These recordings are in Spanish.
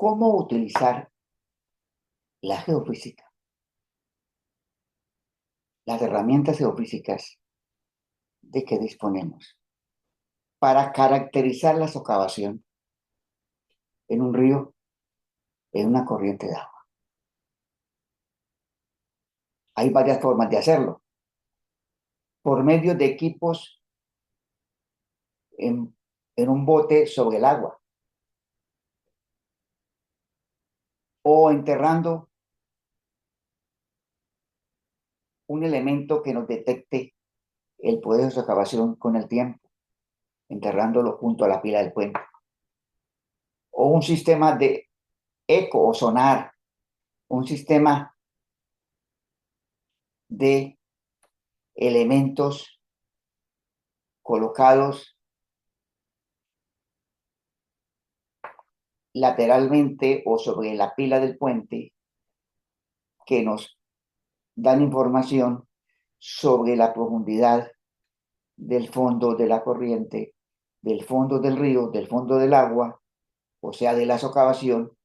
¿Cómo utilizar la geofísica, las herramientas geofísicas de que disponemos para caracterizar la socavación en un río, en una corriente de agua? Hay varias formas de hacerlo. Por medio de equipos en, en un bote sobre el agua o enterrando un elemento que nos detecte el poder de socavación con el tiempo, enterrándolo junto a la pila del puente. O un sistema de eco o sonar, un sistema de elementos colocados lateralmente o sobre la pila del puente que nos dan información sobre la profundidad del fondo de la corriente, del fondo del río, del fondo del agua, o sea, de la socavación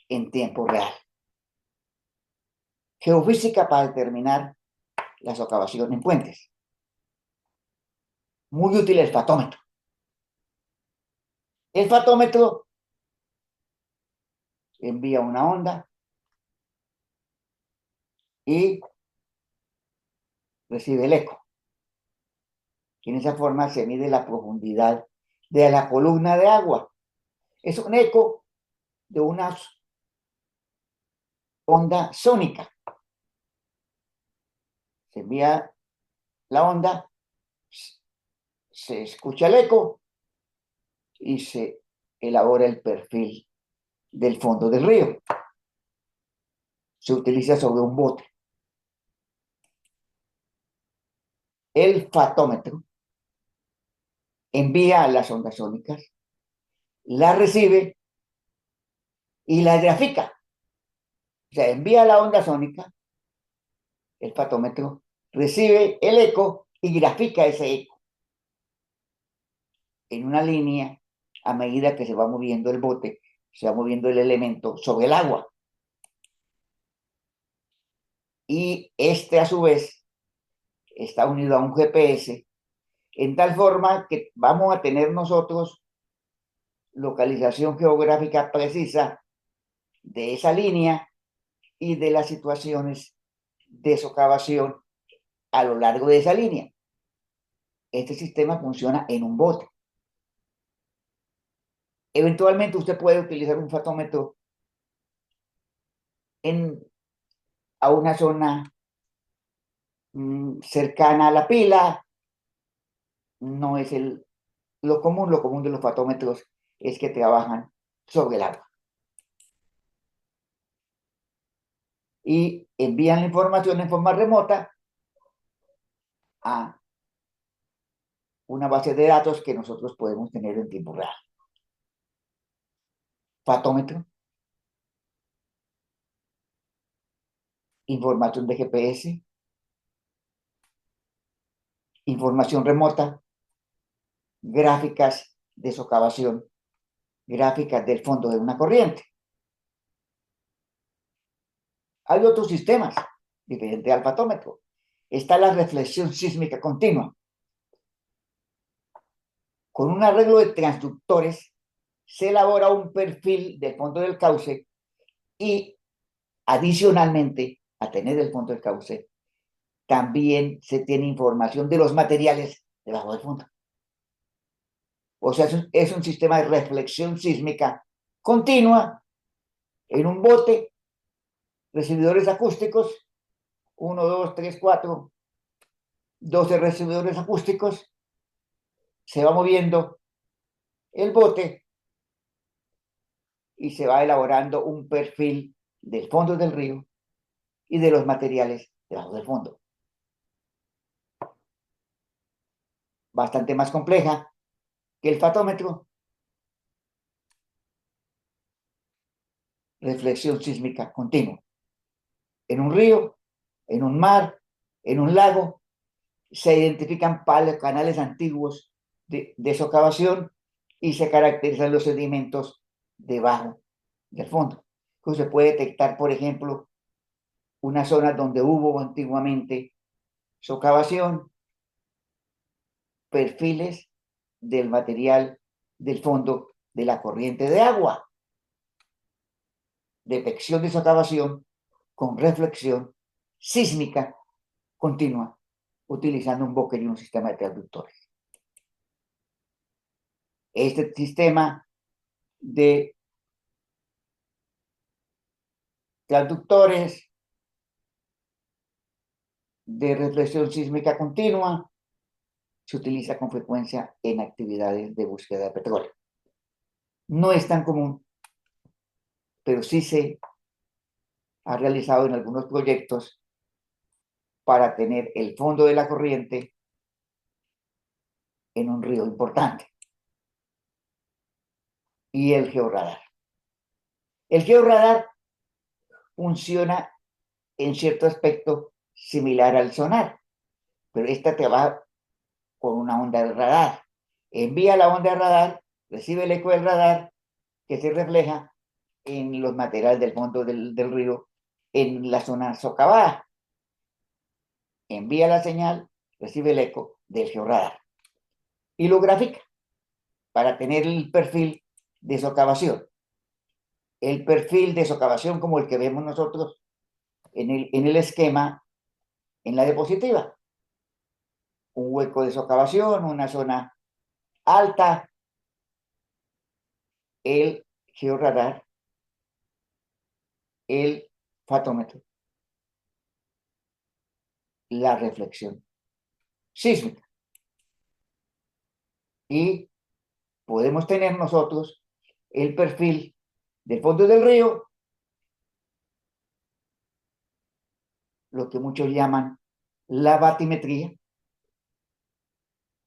en tiempo real. Geofísica para determinar la socavación en puentes. Muy útil el fatómetro. El fatómetro envía una onda y recibe el eco. Y en esa forma se mide la profundidad de la columna de agua. Es un eco de una onda sónica. Se envía la onda, se escucha el eco y se elabora el perfil del fondo del río. Se utiliza sobre un bote. El fatómetro envía las ondas sónicas, las recibe y las grafica. O sea, envía la onda sónica, el fatómetro recibe el eco y grafica ese eco en una línea a medida que se va moviendo el bote, se va moviendo el elemento sobre el agua. Y este a su vez está unido a un GPS en tal forma que vamos a tener nosotros localización geográfica precisa de esa línea y de las situaciones de socavación a lo largo de esa línea. Este sistema funciona en un bote. Eventualmente usted puede utilizar un fatómetro a una zona cercana a la pila. No es lo común de los fatómetros es que trabajan sobre el agua. Y envían la información en forma remota a una base de datos que nosotros podemos tener en tiempo real. Fatómetro, información de GPS, información remota, gráficas de socavación, gráficas del fondo de una corriente. Hay otros sistemas diferentes al fatómetro. Está la reflexión sísmica continua. Con un arreglo de transductores se elabora un perfil del fondo del cauce y adicionalmente a tener el fondo del cauce, también se tiene información de los materiales debajo del fondo. O sea, es un sistema de reflexión sísmica continua en un bote, recibidores acústicos, 1, 2, 3, 4, 12 recibidores acústicos, se va moviendo el bote y se va elaborando un perfil del fondo del río y de los materiales debajo del fondo. Bastante más compleja que el fatómetro. Reflexión sísmica continua. En un río, en un mar, en un lago, se identifican canales antiguos de socavación y se caracterizan los sedimentos debajo del fondo. Entonces se puede detectar, por ejemplo, una zona donde hubo antiguamente socavación, perfiles del material del fondo de la corriente de agua, detección de socavación con reflexión sísmica continua, utilizando un boque y un sistema de transductores. Este sistema de transductores de reflexión sísmica continua se utiliza con frecuencia en actividades de búsqueda de petróleo. No es tan común, pero sí se ha realizado en algunos proyectos para tener el fondo de la corriente en un río importante. Y el georradar. El georradar funciona en cierto aspecto similar al sonar, pero esta trabaja con una onda de radar. Envía la onda de radar, recibe el eco del radar que se refleja en los materiales del fondo del río en la zona socavada. Envía la señal, recibe el eco del georradar y lo grafica para tener el perfil de socavación. El perfil de socavación como el que vemos nosotros en el esquema en la diapositiva. Un hueco de socavación, una zona alta, el georradar, el fatómetro, la reflexión sísmica. Y podemos tener nosotros el perfil del fondo del río, lo que muchos llaman la batimetría,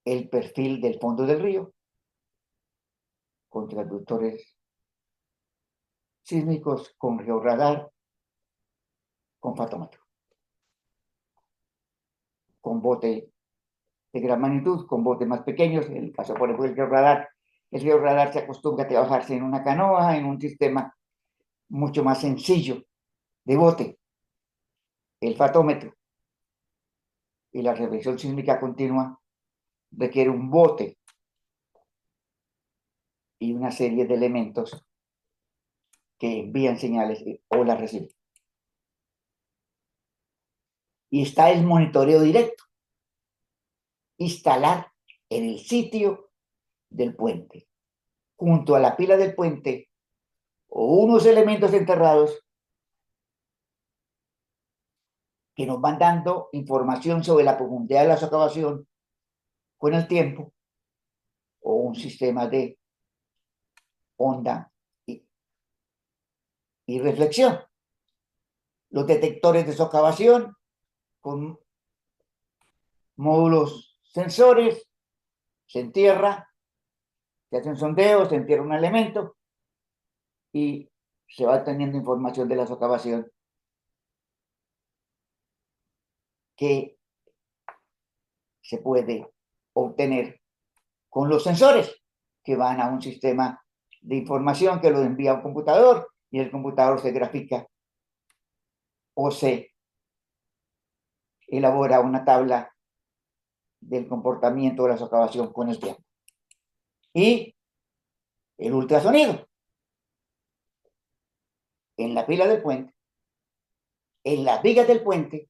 el perfil del fondo del río, con transductores sísmicos, con georradar, con fatómetro, con bote de gran magnitud, con botes más pequeños. En el caso, por ejemplo, el georradar se acostumbra a trabajarse en una canoa, en un sistema mucho más sencillo de bote. El fatómetro y la reflexión sísmica continua requiere un bote y una serie de elementos que envían señales o las reciben. Y está el monitoreo directo. Instalar en el sitio del puente, junto a la pila del puente, o unos elementos enterrados que nos van dando información sobre la profundidad de la socavación con el tiempo, o un sistema de onda y reflexión. Los detectores de socavación con módulos sensores, se entierra, se hace un sondeo, se entierra un elemento y se va teniendo información de la socavación que se puede obtener con los sensores que van a un sistema de información que lo envía a un computador y el computador se grafica o se elabora una tabla del comportamiento de la socavación con el tiempo. Y el ultrasonido en la pila del puente, en las vigas del puente,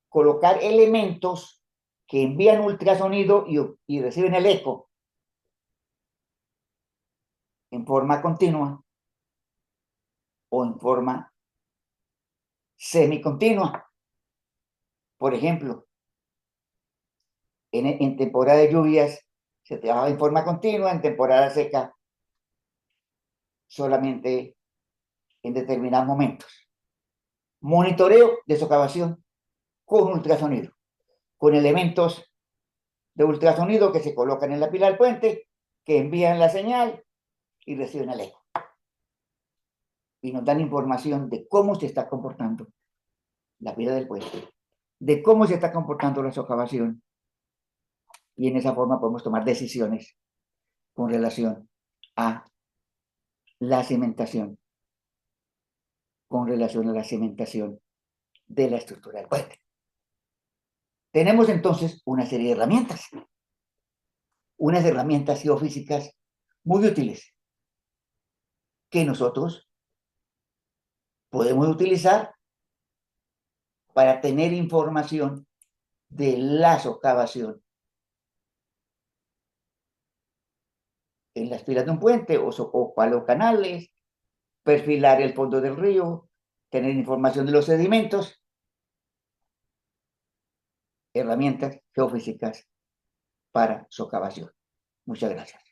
colocar elementos que envían ultrasonido y reciben el eco en forma continua o en forma semicontinua. Por ejemplo, en temporada de lluvias se trabaja en forma continua, en temporada seca solamente en determinados momentos. Monitoreo de socavación con ultrasonido, con elementos de ultrasonido que se colocan en la pila del puente, que envían la señal y reciben el eco. Y nos dan información de cómo se está comportando la pila del puente, de cómo se está comportando la socavación. Y en esa forma podemos tomar decisiones con relación a la cimentación con relación a la cimentación de la estructura del puente. Tenemos entonces una serie de herramientas, unas herramientas geofísicas muy útiles que nosotros podemos utilizar para tener información de la socavación en las filas de un puente o para los canales, perfilar el fondo del río, tener información de los sedimentos, herramientas geofísicas para socavación. Muchas gracias.